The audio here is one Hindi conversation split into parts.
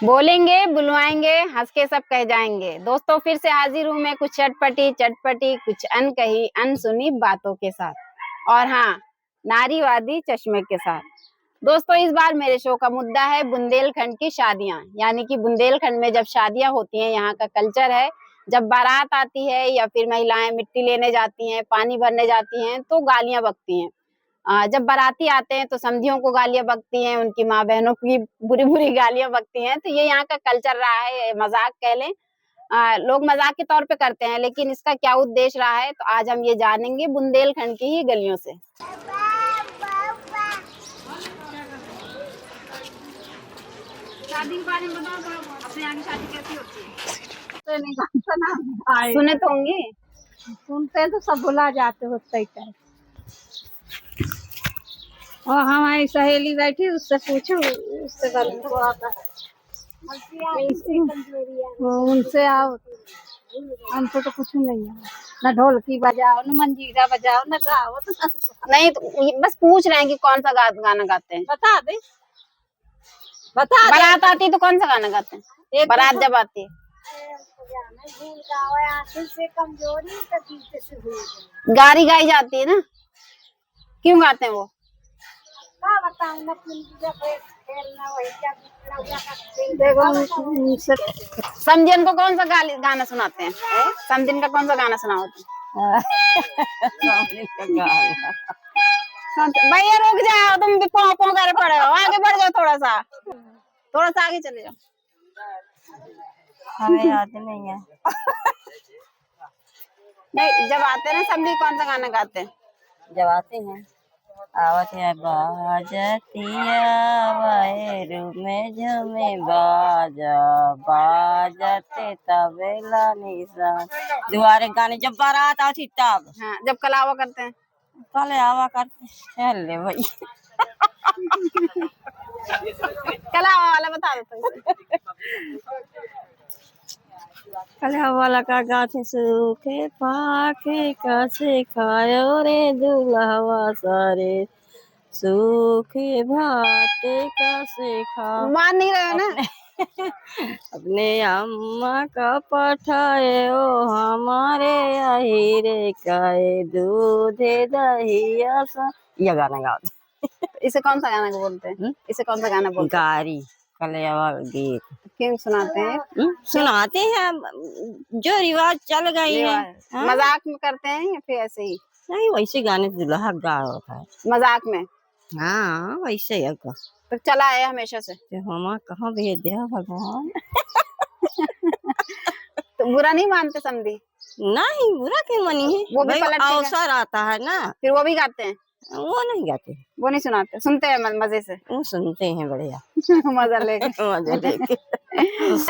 बोलेंगे, बुलवाएंगे, हंस के सब कह जाएंगे। दोस्तों फिर से हाजिर हूँ मैं कुछ चटपटी चटपटी कुछ अनकही अनसुनी बातों के साथ, और हाँ, नारीवादी चश्मे के साथ। दोस्तों इस बार मेरे शो का मुद्दा है बुंदेलखंड की शादियां, यानी कि बुंदेलखंड में जब शादियां होती हैं, यहाँ का कल्चर है, जब बारात आती है या फिर महिलाएं मिट्टी लेने जाती हैं, पानी भरने जाती हैं, तो गालियां बकती हैं। जब बाराती आते हैं तो समधियों को गालियां बकती हैं, उनकी माँ बहनों की बुरी बुरी गालियां बकती हैं। तो ये यहाँ का कल्चर रहा है, मजाक कह लें। लोग मजाक के तौर पे करते हैं, लेकिन इसका क्या उद्देश्य रहा है, तो आज हम ये जानेंगे बुंदेलखंड की ही गलियों से। शादी के बारे में बताओ, अपने यहाँ की शादी कैसी होती है? सुने तो होंगे। सुनते तो सब भुला जाते होते टाइम। और हमारी सहेली बैठी, उससे पूछो, उससे उनसे आओ। हमको तो कुछ नहीं है, न ढोलकी बजाओ, न मंजीरा बजाओ, न गाओ। नहीं तो बस पूछ रहे हैं कि कौन सा गाना गाते हैं। बता दे, बता दे। बारात आती है तो कौन सा गाना गाते हैं? बारात जब आती है गारी गाई जाती है ना, क्यों गाते हैं वो? समधिन को कौन सा गाना सुनाते हैं? समधिन का कौन सा गाना सुना होता है? भैया रुक जाओ, तुम भी पौ पौ कर पड़े हो, आगे बढ़ जाओ, थोड़ा सा आगे चले जाओ। हमें याद नहीं है। नहीं, जब आते हैं ना समधी, कौन सा गाना गाते हैं? जब आते हैं आवत है बाजतिया वायरु में झूमे बाजा बाजते तबेला निशान दुआरे गाने। जब बारात आती तब। हाँ, जब कलावा करते हैं। कल आवा करते चल ले भाई। कलावा वाला बता दो तो। कलहा वाला का गाथे सूखे पाखे कासे खायो रे दुल्हवा सारे सूखे भाते कासे खा। मान नहीं रहे हो ना? अपने अम्मा का पठाए ओ हमारे अहिरे काए दूधे दहिया सा। ये गाना गाओ। इसे कौन सा गाना बोलते हैं? इसे कौन सा गाना बोलते हैं? गारी कलवा गीत। क्यों सुनाते हैं? सुनाते हैं, जो रिवाज चल गई है। मजाक में करते हैं या फिर ऐसे ही? नहीं, वैसे गाने दुल्हा गा होता है मजाक में। हाँ, वैसे ही तो चला है हमेशा से। हम कहाँ भेज दिया भगवान। तो बुरा नहीं मानते समधी? नहीं, बुरा क्यों मानी है, वो भी अवसर आता है ना, फिर वो भी गाते हैं। वो नहीं गाते, वो नहीं सुनाते, सुनते हैं मजे से। वो सुनते हैं बढ़िया। मजा लेके। मजा लेके।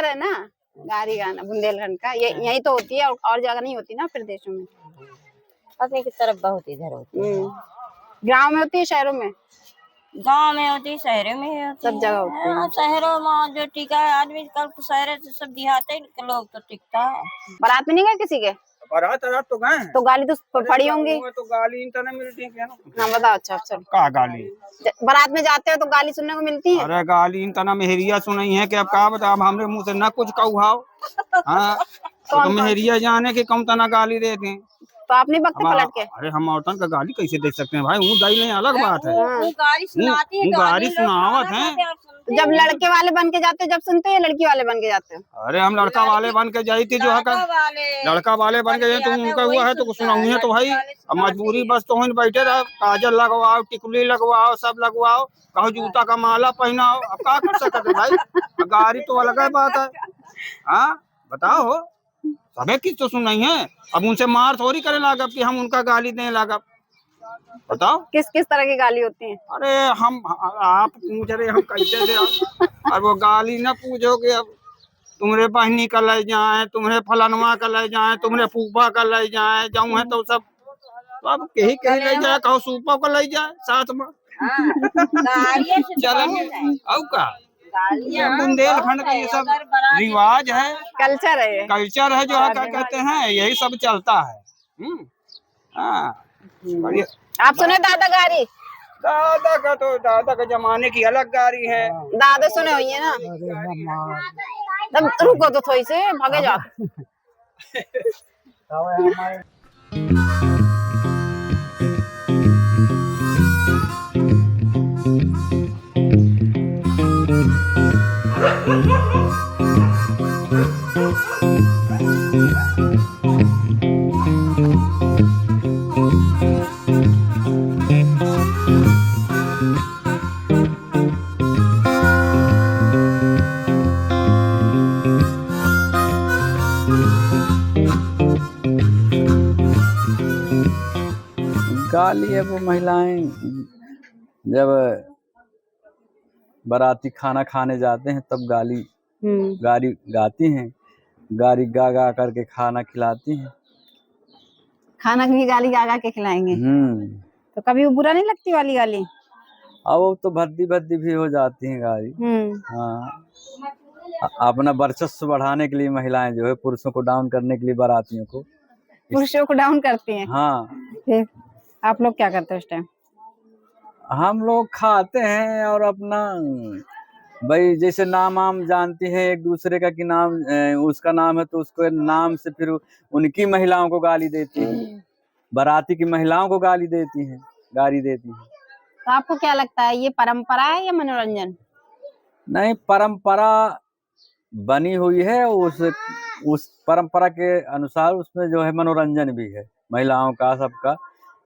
है ना गारी गाना बुंदेलखंड का, ये यही तो होती है, और जगह नहीं होती ना फिर देशों में। अपने की तरफ बहुत इधर होती है। गाँव में होती है, शहरों में? गाँव में होती, शहरों में होती, सब जगह होती है। शहरों में जो टिका है आदमी, कल शहर से सब देहाते लोग तो टिकता है। बारात में नहीं गए किसी के? बारात तो गए, तो गाली तो पड़ी होंगी। तो गाली इंटरनेट मिलती है क्या? हाँ बताओ। अच्छा चलो, का गाली बारात में जाते हो तो गाली सुनने को मिलती है? अरे गाली इंतना मेहरिया सुनाई है कि अब का बता, अब हमरे मुंह से न कुछ कहू। हाँ, तो मेहरिया जाने के कम तना गाली देते हैं, तो आप नहीं बकते पलट के? अरे हम औरतन का गाली कैसे देख सकते हैं भाई? वो दाई नहीं, अलग बात है। वो गाली सुनाती है, गाली सुनावत है। जब लड़के वाले बन के जाते हो, जब सुनते हैं, लड़की वाले बन के जाते हो? अरे हम लड़का वाले बन के जाई थी, जो है लड़का वाले बन के जाए तो उनका हुआ है तो सुनाऊ है। तो भाई अब मजबूरी बस तो वहीं बैठे रहो, काजल लगवाओ, टिकुली लगवाओ, सब लगवाओ, कहो जूता का माला पहनाओ, अब क्या कर सकते भाई? गाड़ी तो अलग बात है। हाँ बताओ, सबे किस तो सुनाई है, अब उनसे मार थोड़ी करे लागब कि हम उनका गाली देने लागब। बताओ किस किस तरह की गाली होती है? अरे हम आप पूछ रहे, हम कैसे दे? और वो गाली न पूछोगे, अब तुम्हारे बहनी का ले जाए, तुम्हारे फलनवा का ले जाए, तुम्हारे फूफा का ले जाए, जाऊँ है तो सब, तो अब कहीं कहीं ले जाए, कहो सूपा को ले जाए साथ में। चलेंगे अब का बुंदेलखंड का ये सब रिवाज है, कल्चर है, कल्चर है, जो है क्या कहते हैं, यही सब चलता है। हाँ, आप सुने दादा गारी? दादा के जमाने की अलग गाड़ी है। दादा सुने हुई है ना, तब रुको तो थोड़ी से भागे जा। गाली है वो महिलाएं जब बाराती खाना खाने जाते हैं तब गाली गाती हैं, गाली गा गा करके खाना खिलाती हैं। खाना की गाली गा गा के खिलाएंगे। तो कभी वो बुरा नहीं लगती वाली गाली? अब वो तो भद्दी भद्दी भी हो जाती हैं गाली। हाँ, अपना वर्चस्व बढ़ाने के लिए महिलाएं जो है पुरुषों को डाउन करने के लिए बारातियों को, पुरुषों को डाउन करती हैं। हाँ। फिर आप लोग क्या करते हैं उस टाइम? हम लोग खाते हैं और अपना भाई जैसे नाम आम जानती है एक दूसरे का कि नाम उसका नाम है तो उसको नाम से फिर उनकी महिलाओं को गाली देती है, बाराती की महिलाओं को गाली देती हैं। तो आपको क्या लगता है ये परंपरा है या मनोरंजन? नहीं, परंपरा बनी हुई है, उस परंपरा के अनुसार उसमें जो है मनोरंजन भी है, महिलाओं का सबका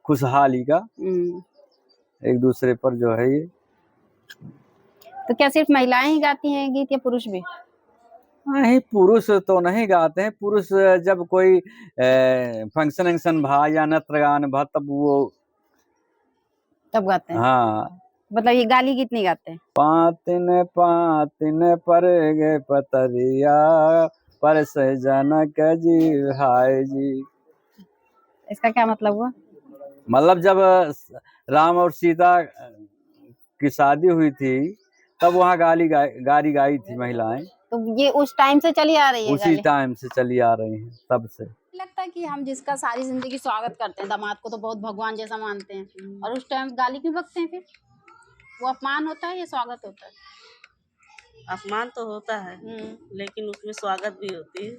खुशहाली का एक दूसरे पर जो है ये। तो क्या सिर्फ महिलाएं ही गाती हैं गीत या पुरुष भी? नहीं, पुरुष तो नहीं गाते हैं। पुरुष जब कोई फंक्शन भा या नृत्य गान भा तब गाते हैं। हाँ, मतलब ये गाली गीत नहीं गाते हैं। पातिन पातिन पर गे पतरिया पर से जनक जी हाय जी। इसका क्या मतलब हुआ? मतलब जब राम और सीता की शादी हुई थी तब वहाँ गाली गाई थी महिलाएं। तो ये उस टाइम से चली आ रही है? उसी टाइम से चली आ रही हैं तब से। लगता है कि हम जिसका सारी जिंदगी स्वागत करते हैं, दामाद को तो बहुत भगवान जैसा मानते हैं, और उस टाइम गाली क्यों बकते हैं? फिर वो अपमान होता है या स्वागत होता है? अपमान तो होता है लेकिन उसमें स्वागत भी होती है।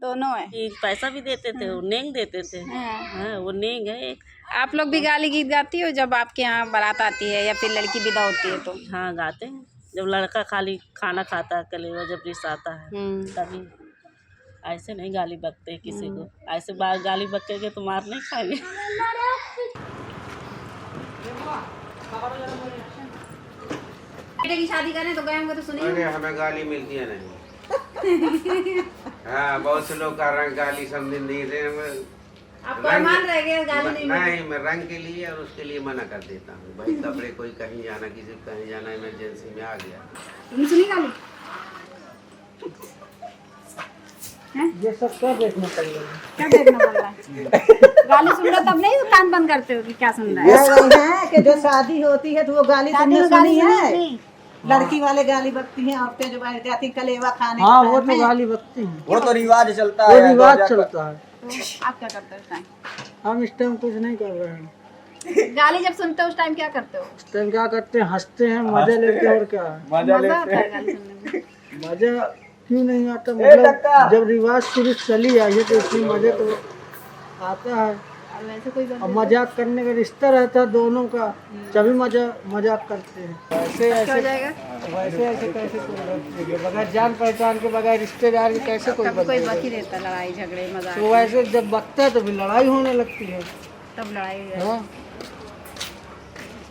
दोनों है। पैसा भी देते थे, वो नेंग देते थे। हाँ, वो नेंग है। आप लोग भी गाली गीत गाती हो जब आपके यहाँ बारात आती है या फिर लड़की विदा होती है तो? हाँ, गाते हैं। जब लड़का खाली खाना खाता है, कलेवा जब रिश्ता आता है तभी। ऐसे नहीं गाली बकते किसी को, ऐसे बार गाली बकेंगे तो मार नहीं खाएंगे। बेटे की शादी करें तो गए होंगे तो सुनिए। अरे हमें गाली मिलती है नहीं। हाँ, बहुत से लोग का रंग गाली समझ नहीं रहे। आपको अरमान रह गया गाली नहीं, मैं रंग के लिए और उसके लिए मना कर देता हूँ। भाई कपड़े कोई कहीं जाना, किसी को कहीं जाना, इमरजेंसी में आ गया। तुम सुनी गाली? ये सब क्या देखना पड़ेगा? क्या देखना पड़ रहा है? गाली सुन रहा तब नहीं कान बंद करते हो कि क्या सुन रहा है? ये है कि जो शादी होती है तो वो गाली तुमने सुनी है? लड़की वाले गाली बकती हैं, औरतें जो बैठ जाती कलेवा खाने। हाँ, वो तो गाली बकती हैं। वो तो रिवाज चलता है। वो रिवाज चलता है। तो आप क्या करते हो उस टाइम? हम इस टाइम कुछ नहीं कर रहे हैं। गाली जब सुनते हो उस टाइम क्या करते हो? उस टाइम क्या करते हैं? हंसते हैं, मजा लेते हैं। और क्या मजा आता है गाली सुनने में? मजा क्यों नहीं आता? मतलब जब रिवाज शुरू चली आई है तो इसमें मजा तो आता है। वैसे कोई अब मजाक करने का रिश्ता रहता है दोनों का, तभी मजाक करते हैं। वैसे ऐसे कैसे कोई बगैर जान पहचान के, बगैर रिश्तेदार के कैसे कोई बक ही देता? लड़ाई झगड़े मजाक तो वैसे जब बकता है तो फिर लड़ाई होने लगती है। तब लड़ाई हो हाँ,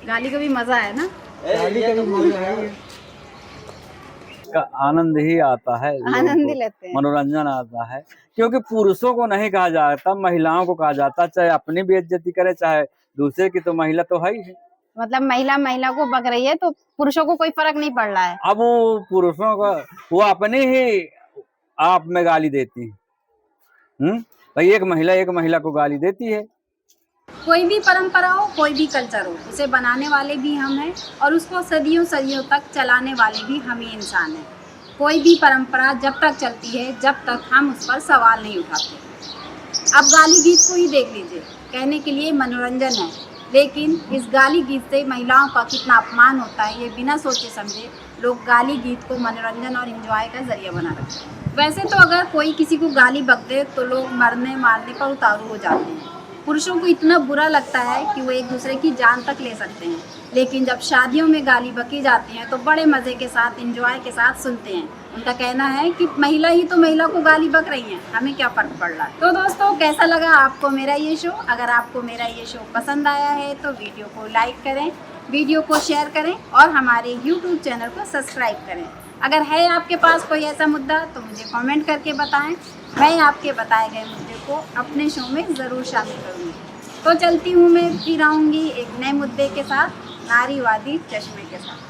गाली का भी मजा है ना? गाली का भी मजा है। का आनंद ही आता है, आनंद ही लेते हैं, मनोरंजन आता है। क्योंकि पुरुषों को नहीं कहा जाता, महिलाओं को कहा जाता। चाहे अपनी भी इज्जती करे चाहे दूसरे की, तो महिला तो है ही है। मतलब महिला को बक रही है तो पुरुषों को कोई फर्क नहीं पड़ रहा है। अब वो पुरुषों का वो अपने ही आप में गाली देती है। भाई एक महिला को गाली देती है। कोई भी परंपरा हो, कोई भी कल्चर हो, उसे बनाने वाले भी हम हैं और उसको सदियों तक चलाने वाले भी हम ही इंसान हैं। कोई भी परंपरा जब तक चलती है जब तक हम उस पर सवाल नहीं उठाते। अब गाली गीत को ही देख लीजिए, कहने के लिए मनोरंजन है, लेकिन इस गाली गीत से महिलाओं का कितना अपमान होता है ये बिना सोचे समझे लोग गाली गीत को मनोरंजन और एंजॉय का जरिया बना रखते हैं। वैसे तो अगर कोई किसी को गाली बक दे तो लोग मरने मारने पर उतारू हो जाते हैं। पुरुषों को इतना बुरा लगता है कि वो एक दूसरे की जान तक ले सकते हैं, लेकिन जब शादियों में गाली बकी जाती है तो बड़े मज़े के साथ एंजॉय के साथ सुनते हैं। उनका कहना है कि महिला ही तो महिला को गाली बक रही है, हमें क्या फ़र्क पड़ रहा है। तो दोस्तों, कैसा लगा आपको मेरा ये शो? अगर आपको मेरा ये शो पसंद आया है तो वीडियो को लाइक करें, वीडियो को शेयर करें और हमारे YouTube चैनल को सब्सक्राइब करें। अगर है आपके पास कोई ऐसा मुद्दा तो मुझे कमेंट करके बताएं, मैं आपके बताए गए मुद्दे को अपने शो में ज़रूर शामिल करूँगी। तो चलती हूँ, मैं फिर आऊँगी एक नए मुद्दे के साथ, नारीवादी चश्मे के साथ।